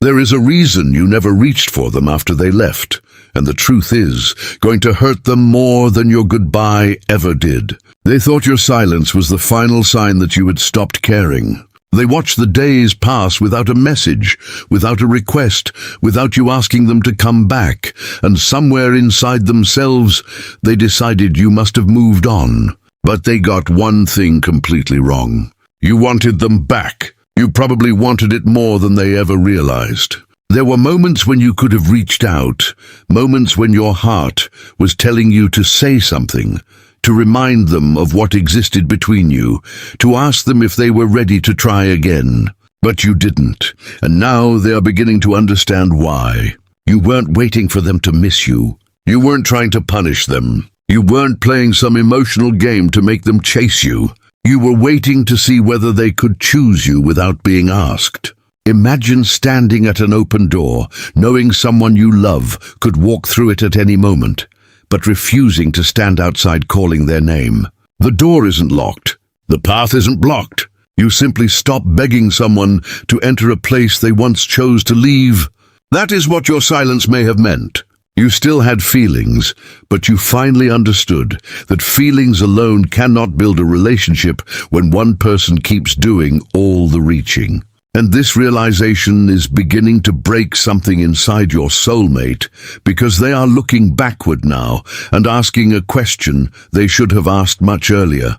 There is a reason you never reached for them after they left, and the truth is going to hurt them more than your goodbye ever did. They thought your silence was the final sign that you had stopped caring. They watched the days pass without a message, without a request, without you asking them to come back, and somewhere inside themselves, they decided you must have moved on. But they got one thing completely wrong. You wanted them back. You probably wanted it more than they ever realized. There were moments when you could have reached out, moments when your heart was telling you to say something, to remind them of what existed between you, to ask them if they were ready to try again. But you didn't, and now they are beginning to understand why. You weren't waiting for them to miss you. You weren't trying to punish them. You weren't playing some emotional game to make them chase you. You were waiting to see whether they could choose you without being asked. Imagine standing at an open door, knowing someone you love could walk through it at any moment, but refusing to stand outside calling their name. The door isn't locked. The path isn't blocked. You simply stop begging someone to enter a place they once chose to leave. That is what your silence may have meant. You still had feelings, but you finally understood that feelings alone cannot build a relationship when one person keeps doing all the reaching. And this realization is beginning to break something inside your soulmate, because they are looking backward now and asking a question they should have asked much earlier.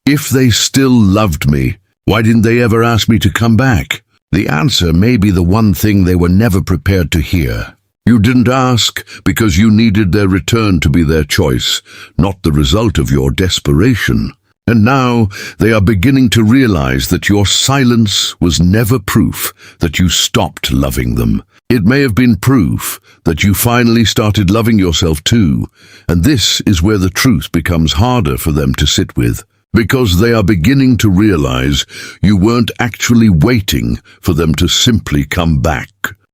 If they still loved me, why didn't they ever ask me to come back? The answer may be the one thing they were never prepared to hear. You didn't ask because you needed their return to be their choice, not the result of your desperation. And now they are beginning to realize that your silence was never proof that you stopped loving them. It may have been proof that you finally started loving yourself too, and this is where the truth becomes harder for them to sit with, because they are beginning to realize you weren't actually waiting for them to simply come back.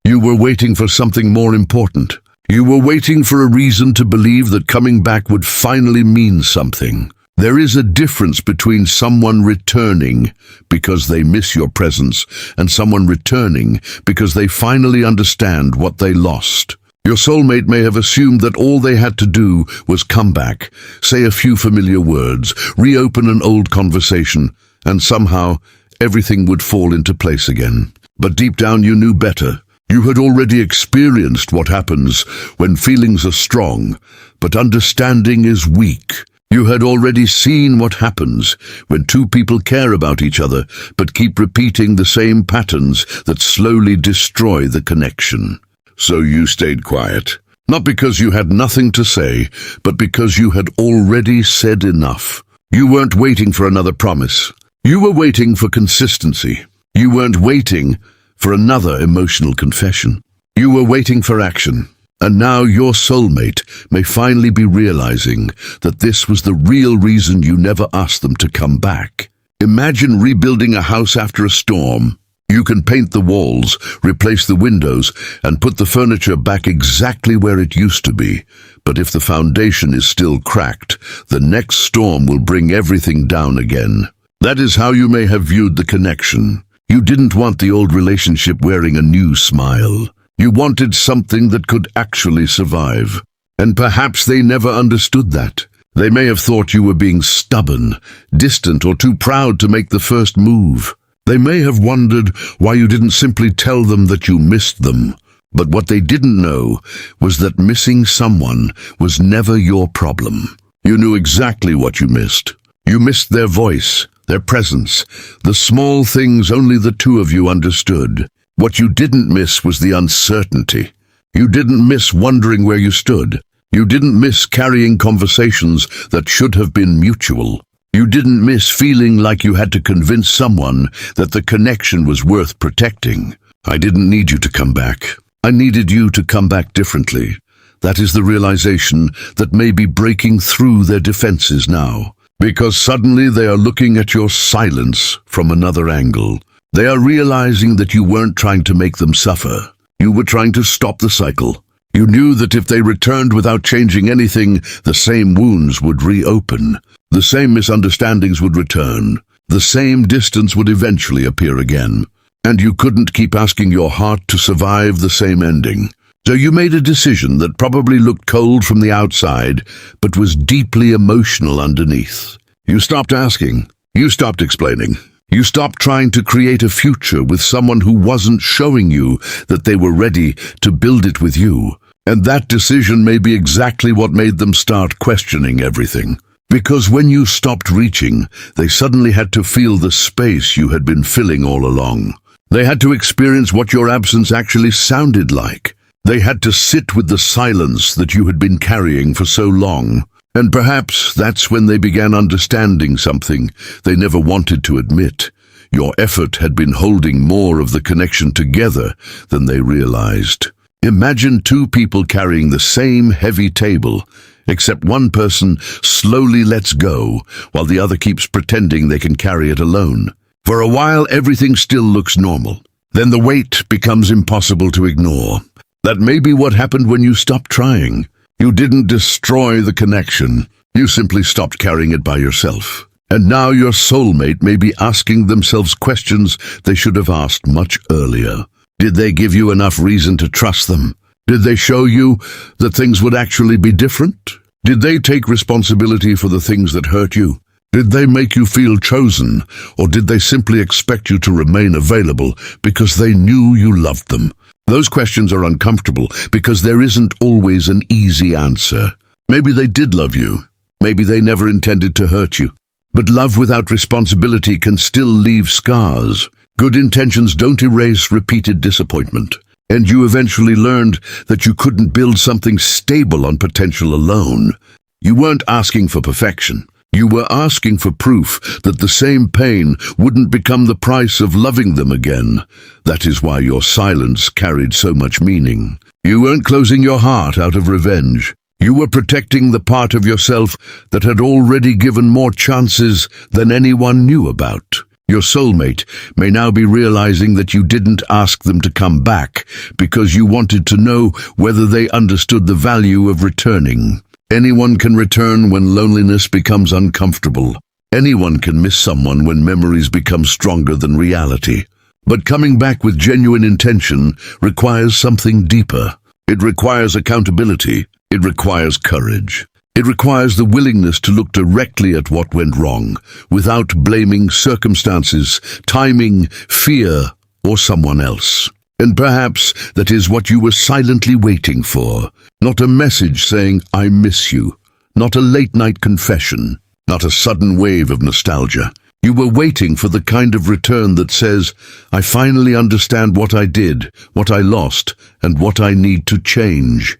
You were waiting for something more important. You were waiting for a reason to believe that coming back would finally mean something. There is a difference between someone returning because they miss your presence and someone returning because they finally understand what they lost. Your soulmate may have assumed that all they had to do was come back, say a few familiar words, reopen an old conversation, and somehow everything would fall into place again. But deep down you knew better. You had already experienced what happens when feelings are strong, but understanding is weak. You had already seen what happens when two people care about each other, but keep repeating the same patterns that slowly destroy the connection. So you stayed quiet, not because you had nothing to say, but because you had already said enough. You weren't waiting for another promise. You were waiting for consistency. You weren't waiting for another emotional confession. You were waiting for action. And now your soulmate may finally be realizing that this was the real reason you never asked them to come back. Imagine rebuilding a house after a storm. You can paint the walls, replace the windows, and put the furniture back exactly where it used to be. But if the foundation is still cracked, the next storm will bring everything down again. That is how you may have viewed the connection. You didn't want the old relationship wearing a new smile. You wanted something that could actually survive. And perhaps they never understood that. They may have thought you were being stubborn, distant, or too proud to make the first move. They may have wondered why you didn't simply tell them that you missed them. But what they didn't know was that missing someone was never your problem. You knew exactly what you missed. You missed their voice, their presence, the small things only the two of you understood. What you didn't miss was the uncertainty. You didn't miss wondering where you stood. You didn't miss carrying conversations that should have been mutual. You didn't miss feeling like you had to convince someone that the connection was worth protecting. I didn't need you to come back. I needed you to come back differently. That is the realization that may be breaking through their defenses now. Because suddenly they are looking at your silence from another angle. They are realizing that you weren't trying to make them suffer. You were trying to stop the cycle. You knew that if they returned without changing anything, the same wounds would reopen. The same misunderstandings would return. The same distance would eventually appear again. and you couldn't keep asking your heart to survive the same ending. So you made a decision that probably looked cold from the outside, but was deeply emotional underneath. You stopped asking. You stopped explaining. You stopped trying to create a future with someone who wasn't showing you that they were ready to build it with you. And that decision may be exactly what made them start questioning everything. Because when you stopped reaching, they suddenly had to feel the space you had been filling all along. They had to experience what your absence actually sounded like. They had to sit with the silence that you had been carrying for so long. And perhaps that's when they began understanding something they never wanted to admit. Your effort had been holding more of the connection together than they realized. Imagine two people carrying the same heavy table, except one person slowly lets go while the other keeps pretending they can carry it alone. For a while, everything still looks normal. Then the weight becomes impossible to ignore. That may be what happened when you stopped trying. You didn't destroy the connection. You simply stopped carrying it by yourself. And now your soulmate may be asking themselves questions they should have asked much earlier. Did they give you enough reason to trust them? Did they show you that things would actually be different? Did they take responsibility for the things that hurt you? Did they make you feel chosen, or did they simply expect you to remain available because they knew you loved them? Those questions are uncomfortable because there isn't always an easy answer. Maybe they did love you. Maybe they never intended to hurt you. But love without responsibility can still leave scars. Good intentions don't erase repeated disappointment. And you eventually learned that you couldn't build something stable on potential alone. You weren't asking for perfection. You were asking for proof that the same pain wouldn't become the price of loving them again. That is why your silence carried so much meaning. You weren't closing your heart out of revenge. You were protecting the part of yourself that had already given more chances than anyone knew about. Your soulmate may now be realizing that you didn't ask them to come back because you wanted to know whether they understood the value of returning. Anyone can return when loneliness becomes uncomfortable. Anyone can miss someone when memories become stronger than reality. But coming back with genuine intention requires something deeper. It requires accountability. It requires courage. It requires the willingness to look directly at what went wrong, without blaming circumstances, timing, fear, or someone else. And perhaps that is what you were silently waiting for. Not a message saying, "I miss you." Not a late-night confession. Not a sudden wave of nostalgia. You were waiting for the kind of return that says, "I finally understand what I did, what I lost, and what I need to change."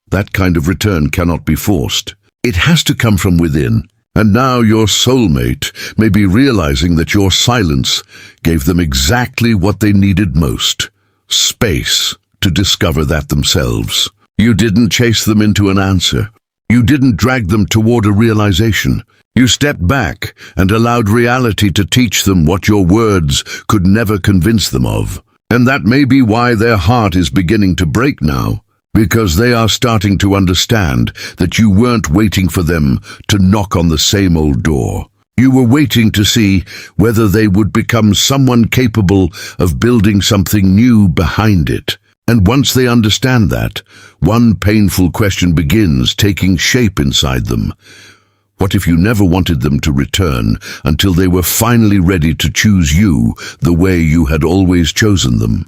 That kind of return cannot be forced. It has to come from within. And now your soulmate may be realizing that your silence gave them exactly what they needed most: space to discover that themselves. You didn't chase them into an answer. You didn't drag them toward a realization. You stepped back and allowed reality to teach them what your words could never convince them of. And that may be why their heart is beginning to break now. Because they are starting to understand that you weren't waiting for them to knock on the same old door. You were waiting to see whether they would become someone capable of building something new behind it. And once they understand that, one painful question begins taking shape inside them. What if you never wanted them to return until they were finally ready to choose you the way you had always chosen them?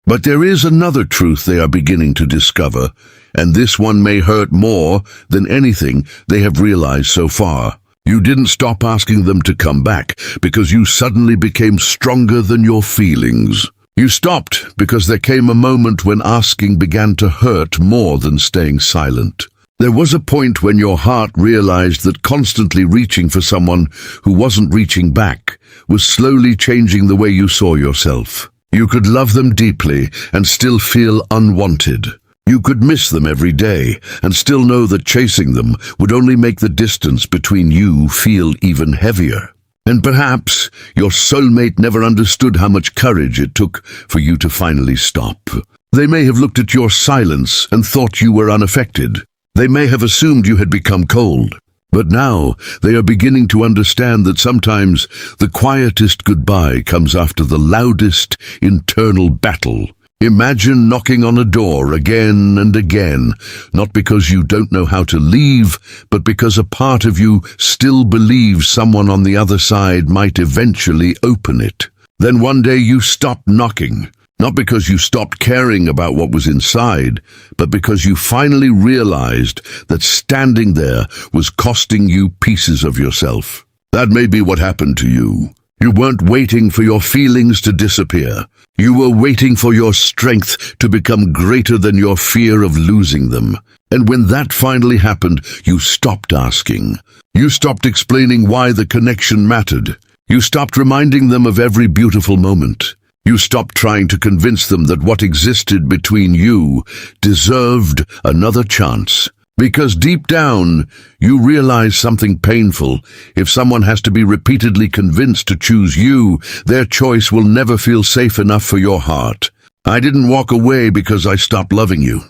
But there is another truth they are beginning to discover, and this one may hurt more than anything they have realized so far. You didn't stop asking them to come back because you suddenly became stronger than your feelings. You stopped because there came a moment when asking began to hurt more than staying silent. There was a point when your heart realized that constantly reaching for someone who wasn't reaching back was slowly changing the way you saw yourself. You could love them deeply and still feel unwanted. You could miss them every day and still know that chasing them would only make the distance between you feel even heavier. And perhaps your soulmate never understood how much courage it took for you to finally stop. They may have looked at your silence and thought you were unaffected. They may have assumed you had become cold. But now they are beginning to understand that sometimes the quietest goodbye comes after the loudest internal battle. Imagine knocking on a door again and again, not because you don't know how to leave, but because a part of you still believes someone on the other side might eventually open it. Then one day you stop knocking, not because you stopped caring about what was inside, but because you finally realized that standing there was costing you pieces of yourself. That may be what happened to you. You weren't waiting for your feelings to disappear. You were waiting for your strength to become greater than your fear of losing them. And when that finally happened, you stopped asking. You stopped explaining why the connection mattered. You stopped reminding them of every beautiful moment. You stopped trying to convince them that what existed between you deserved another chance. Because deep down, you realize something painful. If someone has to be repeatedly convinced to choose you, their choice will never feel safe enough for your heart. I didn't walk away because I stopped loving you.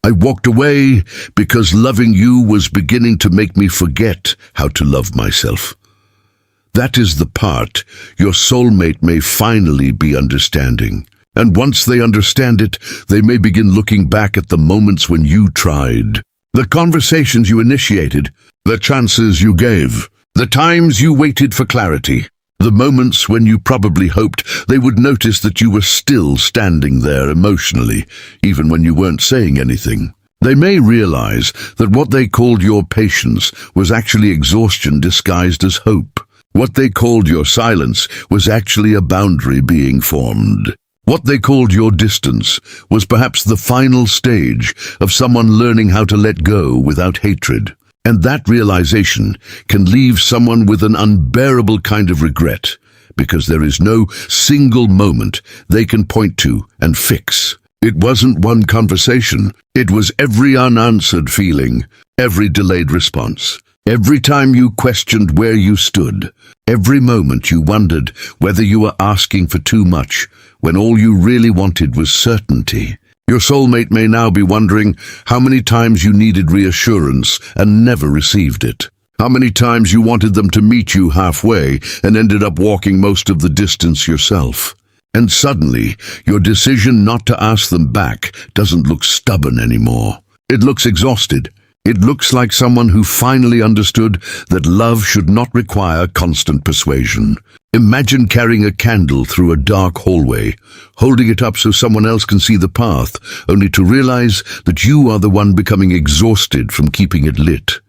I walked away because loving you was beginning to make me forget how to love myself. That is the part your soulmate may finally be understanding. And once they understand it, they may begin looking back at the moments when you tried. The conversations you initiated, the chances you gave, the times you waited for clarity, the moments when you probably hoped they would notice that you were still standing there emotionally, even when you weren't saying anything. They may realize that what they called your patience was actually exhaustion disguised as hope. What they called your silence was actually a boundary being formed. What they called your distance was perhaps the final stage of someone learning how to let go without hatred. And that realization can leave someone with an unbearable kind of regret, because there is no single moment they can point to and fix. It wasn't one conversation. It was every unanswered feeling, every delayed response. Every time you questioned where you stood, every moment you wondered whether you were asking for too much, when all you really wanted was certainty. Your soulmate may now be wondering how many times you needed reassurance and never received it. How many times you wanted them to meet you halfway and ended up walking most of the distance yourself. And suddenly, your decision not to ask them back doesn't look stubborn anymore. It looks exhausted. It looks like someone who finally understood that love should not require constant persuasion. Imagine carrying a candle through a dark hallway, holding it up so someone else can see the path, only to realize that you are the one becoming exhausted from keeping it lit.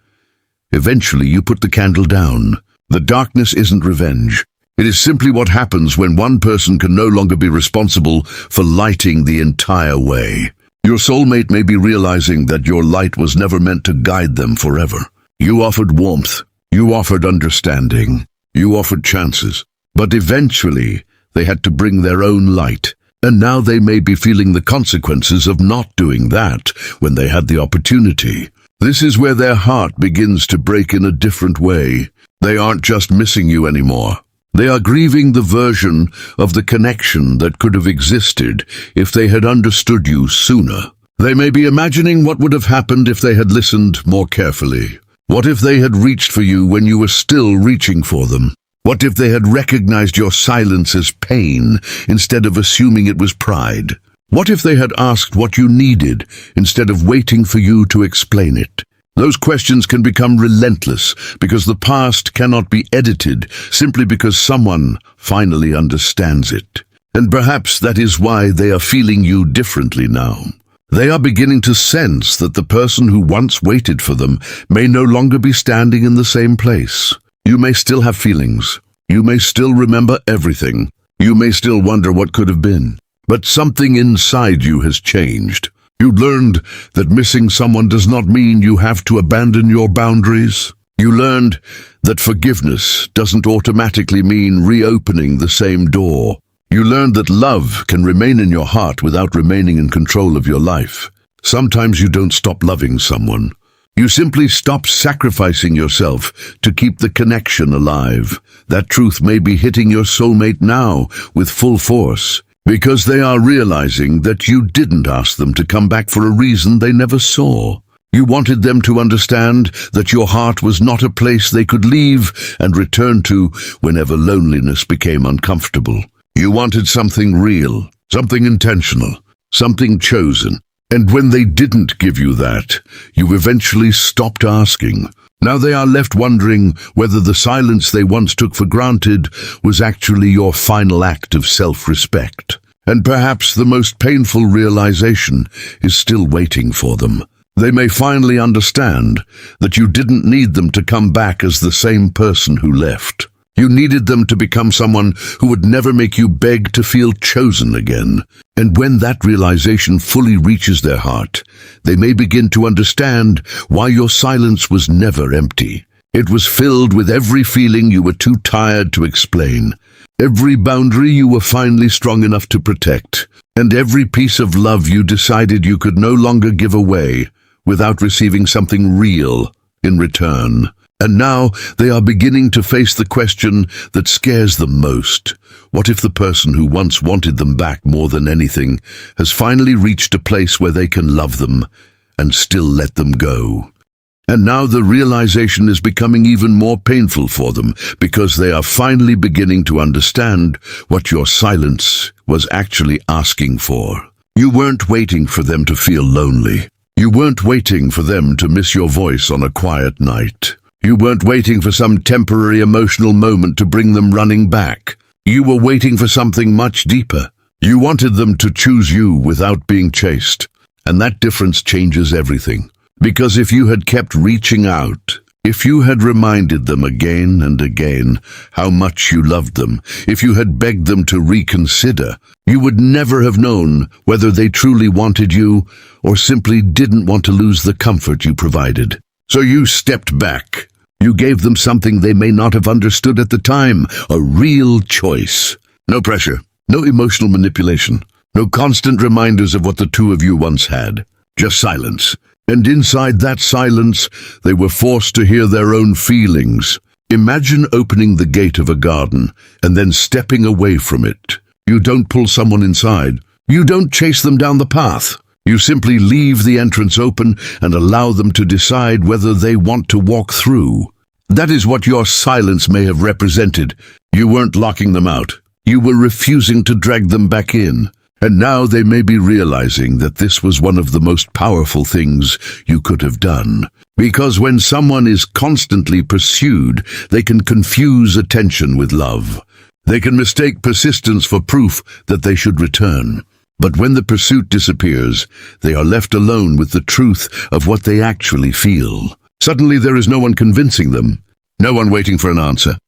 Eventually, you put the candle down. The darkness isn't revenge. It is simply what happens when one person can no longer be responsible for lighting the entire way. Your soulmate may be realizing that your light was never meant to guide them forever. You offered warmth. You offered understanding. You offered chances. But eventually, they had to bring their own light. And now they may be feeling the consequences of not doing that when they had the opportunity. This is where their heart begins to break in a different way. They aren't just missing you anymore. They are grieving the version of the connection that could have existed if they had understood you sooner. They may be imagining what would have happened if they had listened more carefully. What if they had reached for you when you were still reaching for them? What if they had recognized your silence as pain instead of assuming it was pride? What if they had asked what you needed instead of waiting for you to explain it? Those questions can become relentless because the past cannot be edited simply because someone finally understands it. And perhaps that is why they are feeling you differently now. They are beginning to sense that the person who once waited for them may no longer be standing in the same place. You may still have feelings. You may still remember everything. You may still wonder what could have been. But something inside you has changed. You learned that missing someone does not mean you have to abandon your boundaries. You learned that forgiveness doesn't automatically mean reopening the same door. You learned that love can remain in your heart without remaining in control of your life. Sometimes you don't stop loving someone. You simply stop sacrificing yourself to keep the connection alive. That truth may be hitting your soulmate now with full force, because they are realizing that you didn't ask them to come back for a reason they never saw. You wanted them to understand that your heart was not a place they could leave and return to whenever loneliness became uncomfortable. You wanted something real, something intentional, something chosen. And when they didn't give you that, you eventually stopped asking. Now they are left wondering whether the silence they once took for granted was actually your final act of self-respect. And perhaps the most painful realization is still waiting for them. They may finally understand that you didn't need them to come back as the same person who left. You needed them to become someone who would never make you beg to feel chosen again. And when that realization fully reaches their heart, they may begin to understand why your silence was never empty. It was filled with every feeling you were too tired to explain, every boundary you were finally strong enough to protect, and every piece of love you decided you could no longer give away without receiving something real in return. And now they are beginning to face the question that scares them most. What if the person who once wanted them back more than anything has finally reached a place where they can love them and still let them go? And now the realization is becoming even more painful for them because they are finally beginning to understand what your silence was actually asking for. You weren't waiting for them to feel lonely. You weren't waiting for them to miss your voice on a quiet night. You weren't waiting for some temporary emotional moment to bring them running back. You were waiting for something much deeper. You wanted them to choose you without being chased. And that difference changes everything. Because if you had kept reaching out, if you had reminded them again and again how much you loved them, if you had begged them to reconsider, you would never have known whether they truly wanted you or simply didn't want to lose the comfort you provided. So you stepped back. You gave them something they may not have understood at the time, a real choice. No pressure, no emotional manipulation, no constant reminders of what the two of you once had. Just silence. And inside that silence, they were forced to hear their own feelings. Imagine opening the gate of a garden and then stepping away from it. You don't pull someone inside. You don't chase them down the path. You simply leave the entrance open and allow them to decide whether they want to walk through. That is what your silence may have represented. You weren't locking them out. You were refusing to drag them back in. And now they may be realizing that this was one of the most powerful things you could have done. Because when someone is constantly pursued, they can confuse attention with love. They can mistake persistence for proof that they should return. But when the pursuit disappears, they are left alone with the truth of what they actually feel. Suddenly there is no one convincing them, no one waiting for an answer,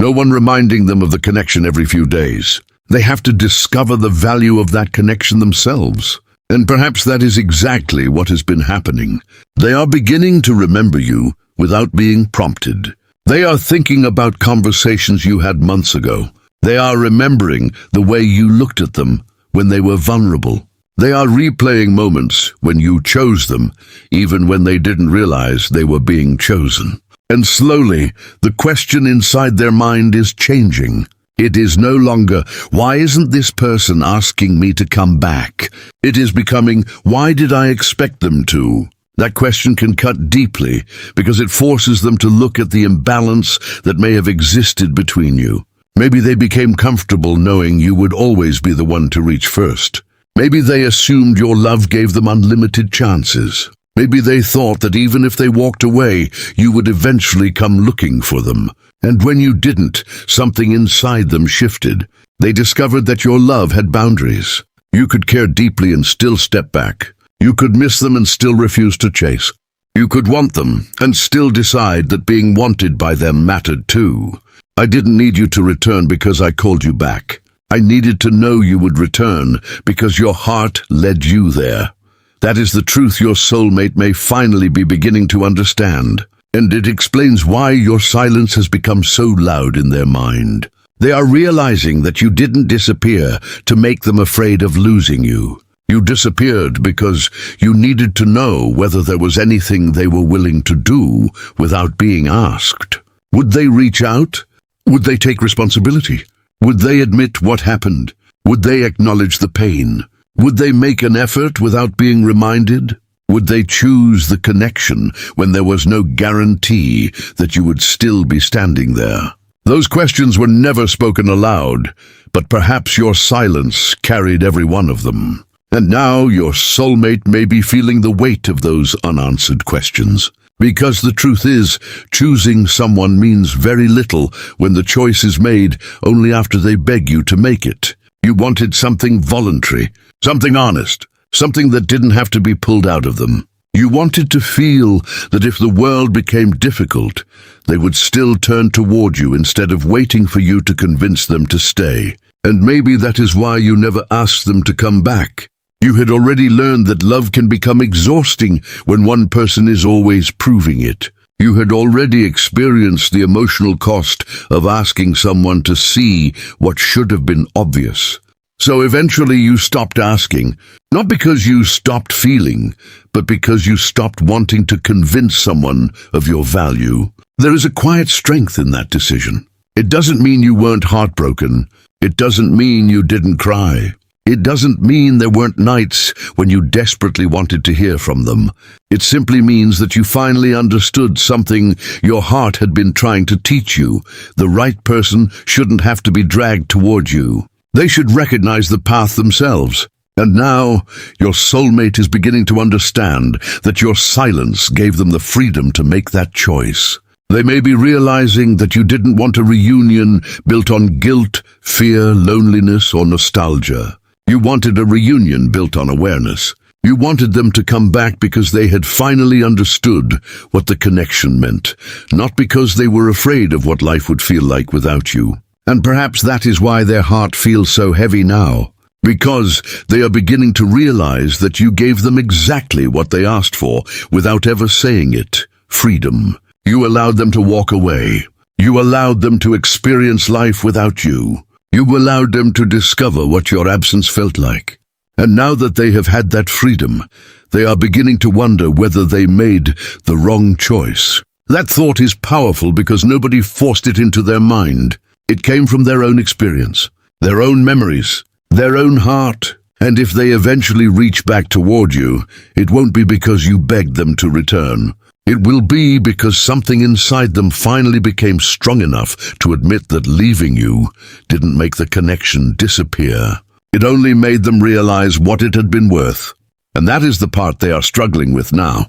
no one reminding them of the connection every few days. They have to discover the value of that connection themselves. And perhaps that is exactly what has been happening. They are beginning to remember you without being prompted. They are thinking about conversations you had months ago. They are remembering the way you looked at them when they were vulnerable. They are replaying moments when you chose them, even when they didn't realize they were being chosen. And slowly, the question inside their mind is changing. It is no longer, why isn't this person asking me to come back? It is becoming, why did I expect them to? That question can cut deeply because it forces them to look at the imbalance that may have existed between you. Maybe they became comfortable knowing you would always be the one to reach first. Maybe they assumed your love gave them unlimited chances. Maybe they thought that even if they walked away, you would eventually come looking for them. And when you didn't, something inside them shifted. They discovered that your love had boundaries. You could care deeply and still step back. You could miss them and still refuse to chase. You could want them and still decide that being wanted by them mattered too. I didn't need you to return because I called you back. I needed to know you would return because your heart led you there. That is the truth your soulmate may finally be beginning to understand. And it explains why your silence has become so loud in their mind. They are realizing that you didn't disappear to make them afraid of losing you. You disappeared because you needed to know whether there was anything they were willing to do without being asked. Would they reach out? Would they take responsibility? Would they admit what happened? Would they acknowledge the pain? Would they make an effort without being reminded? Would they choose the connection when there was no guarantee that you would still be standing there? Those questions were never spoken aloud, but perhaps your silence carried every one of them. And now your soulmate may be feeling the weight of those unanswered questions. Because the truth is, choosing someone means very little when the choice is made only after they beg you to make it. You wanted something voluntary, something honest, something that didn't have to be pulled out of them. You wanted to feel that if the world became difficult, they would still turn toward you instead of waiting for you to convince them to stay. And maybe that is why you never asked them to come back. You had already learned that love can become exhausting when one person is always proving it. You had already experienced the emotional cost of asking someone to see what should have been obvious. So eventually you stopped asking, not because you stopped feeling, but because you stopped wanting to convince someone of your value. There is a quiet strength in that decision. It doesn't mean you weren't heartbroken. It doesn't mean you didn't cry. It doesn't mean there weren't nights when you desperately wanted to hear from them. It simply means that you finally understood something your heart had been trying to teach you. The right person shouldn't have to be dragged toward you. They should recognize the path themselves. And now, your soulmate is beginning to understand that your silence gave them the freedom to make that choice. They may be realizing that you didn't want a reunion built on guilt, fear, loneliness, or nostalgia. You wanted a reunion built on awareness. You wanted them to come back because they had finally understood what the connection meant, not because they were afraid of what life would feel like without you. And perhaps that is why their heart feels so heavy now, because they are beginning to realize that you gave them exactly what they asked for without ever saying it: freedom. You allowed them to walk away. You allowed them to experience life without you. You allowed them to discover what your absence felt like. And now that they have had that freedom, they are beginning to wonder whether they made the wrong choice. That thought is powerful because nobody forced it into their mind. It came from their own experience, their own memories, their own heart. And if they eventually reach back toward you, it won't be because you begged them to return. It will be because something inside them finally became strong enough to admit that leaving you didn't make the connection disappear. It only made them realize what it had been worth. And that is the part they are struggling with now.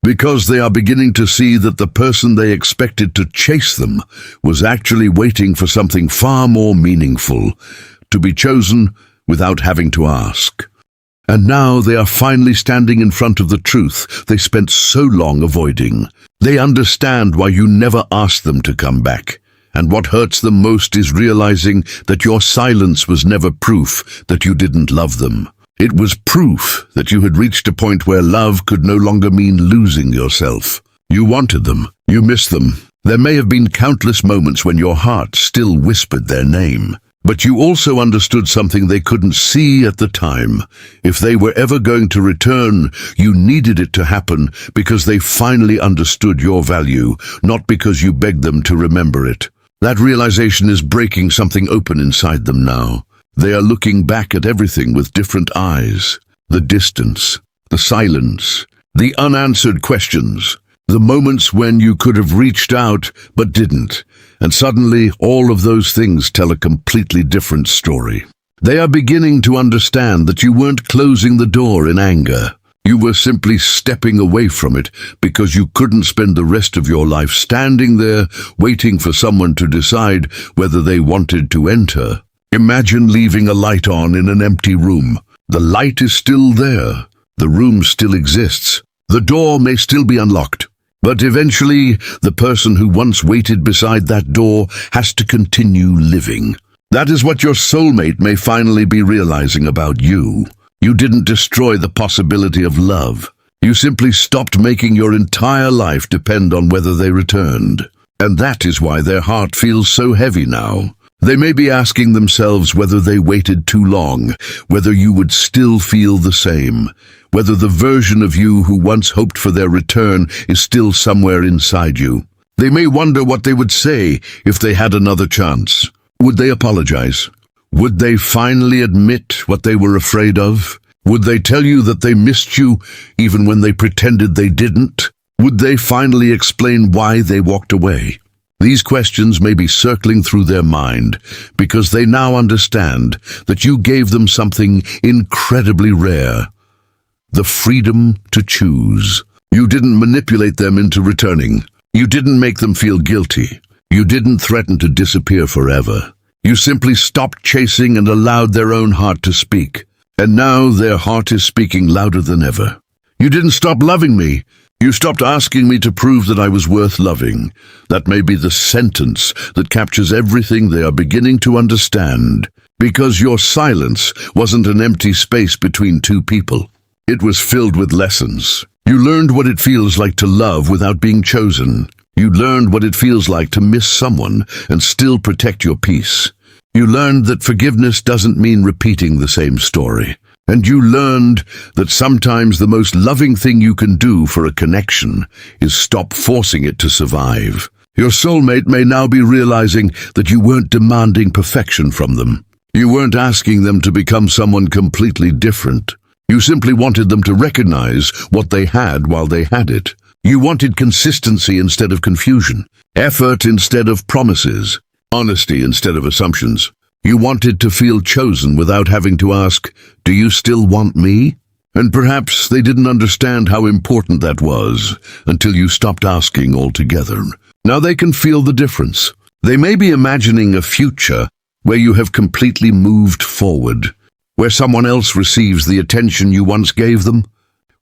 Because they are beginning to see that the person they expected to chase them was actually waiting for something far more meaningful, to be chosen without having to ask. And now they are finally standing in front of the truth they spent so long avoiding. They understand why you never asked them to come back. And what hurts them most is realizing that your silence was never proof that you didn't love them. It was proof that you had reached a point where love could no longer mean losing yourself. You wanted them. You missed them. There may have been countless moments when your heart still whispered their name. But you also understood something they couldn't see at the time. If they were ever going to return, you needed it to happen because they finally understood your value, not because you begged them to remember it. That realization is breaking something open inside them now. They are looking back at everything with different eyes. The distance, the silence, the unanswered questions, the moments when you could have reached out but didn't. And suddenly, all of those things tell a completely different story. They are beginning to understand that you weren't closing the door in anger. You were simply stepping away from it because you couldn't spend the rest of your life standing there waiting for someone to decide whether they wanted to enter. Imagine leaving a light on in an empty room. The light is still there. The room still exists. The door may still be unlocked. But eventually, the person who once waited beside that door has to continue living. That is what your soulmate may finally be realizing about you. You didn't destroy the possibility of love. You simply stopped making your entire life depend on whether they returned. And that is why their heart feels so heavy now. They may be asking themselves whether they waited too long, whether you would still feel the same, whether the version of you who once hoped for their return is still somewhere inside you. They may wonder what they would say if they had another chance. Would they apologize? Would they finally admit what they were afraid of? Would they tell you that they missed you even when they pretended they didn't? Would they finally explain why they walked away? These questions may be circling through their mind because they now understand that you gave them something incredibly rare: the freedom to choose. You didn't manipulate them into returning. You didn't make them feel guilty. You didn't threaten to disappear forever. You simply stopped chasing and allowed their own heart to speak. And now their heart is speaking louder than ever. You didn't stop loving me. You stopped asking me to prove that I was worth loving. That may be the sentence that captures everything they are beginning to understand. Because your silence wasn't an empty space between two people. It was filled with lessons. You learned what it feels like to love without being chosen. You learned what it feels like to miss someone and still protect your peace. You learned that forgiveness doesn't mean repeating the same story. And you learned that sometimes the most loving thing you can do for a connection is stop forcing it to survive. Your soulmate may now be realizing that you weren't demanding perfection from them. You weren't asking them to become someone completely different. You simply wanted them to recognize what they had while they had it. You wanted consistency instead of confusion, effort instead of promises, honesty instead of assumptions. You wanted to feel chosen without having to ask, "Do you still want me?" And perhaps they didn't understand how important that was until you stopped asking altogether. Now they can feel the difference. They may be imagining a future where you have completely moved forward, where someone else receives the attention you once gave them,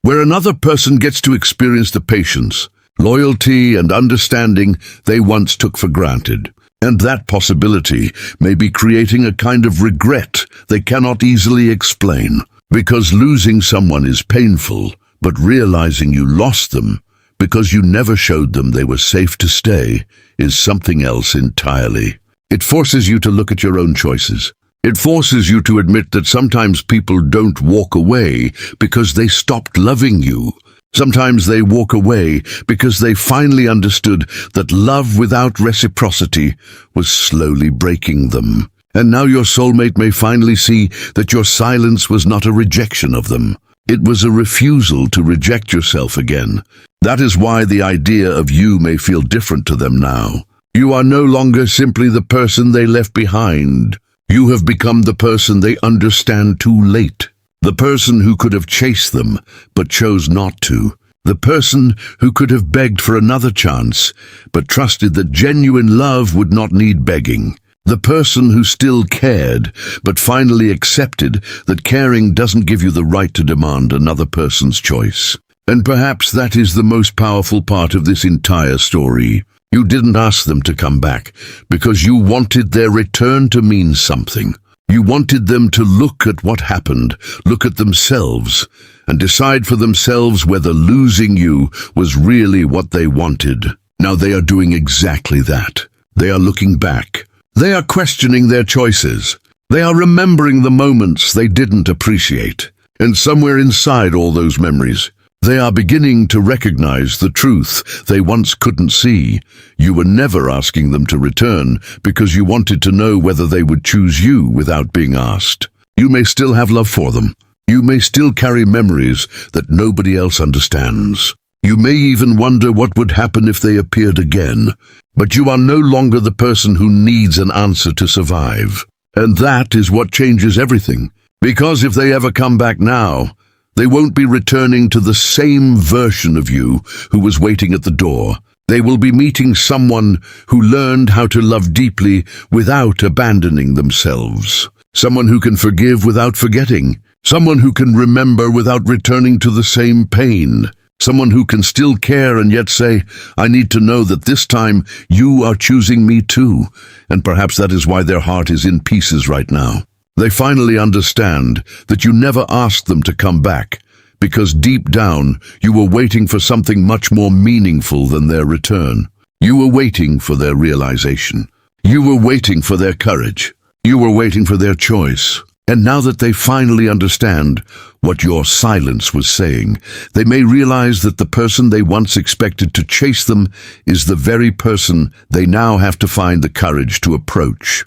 where another person gets to experience the patience, loyalty, and understanding they once took for granted. And that possibility may be creating a kind of regret they cannot easily explain. Because losing someone is painful, but realizing you lost them because you never showed them they were safe to stay is something else entirely. It forces you to look at your own choices. It forces you to admit that sometimes people don't walk away because they stopped loving you. Sometimes they walk away because they finally understood that love without reciprocity was slowly breaking them. And now your soulmate may finally see that your silence was not a rejection of them. It was a refusal to reject yourself again. That is why the idea of you may feel different to them now. You are no longer simply the person they left behind. You have become the person they understand too late. The person who could have chased them, but chose not to. The person who could have begged for another chance, but trusted that genuine love would not need begging. The person who still cared, but finally accepted that caring doesn't give you the right to demand another person's choice. And perhaps that is the most powerful part of this entire story. You didn't ask them to come back because you wanted their return to mean something. You wanted them to look at what happened, look at themselves, and decide for themselves whether losing you was really what they wanted. Now they are doing exactly that. They are looking back. They are questioning their choices. They are remembering the moments they didn't appreciate. And somewhere inside all those memories, they are beginning to recognize the truth they once couldn't see. You were never asking them to return because you wanted to know whether they would choose you without being asked. You may still have love for them. You may still carry memories that nobody else understands. You may even wonder what would happen if they appeared again. But you are no longer the person who needs an answer to survive. And that is what changes everything. Because if they ever come back now, they won't be returning to the same version of you who was waiting at the door. They will be meeting someone who learned how to love deeply without abandoning themselves. Someone who can forgive without forgetting. Someone who can remember without returning to the same pain. Someone who can still care and yet say, "I need to know that this time you are choosing me too." And perhaps that is why their heart is in pieces right now. They finally understand that you never asked them to come back, because deep down you were waiting for something much more meaningful than their return. You were waiting for their realization. You were waiting for their courage. You were waiting for their choice. And now that they finally understand what your silence was saying, they may realize that the person they once expected to chase them is the very person they now have to find the courage to approach.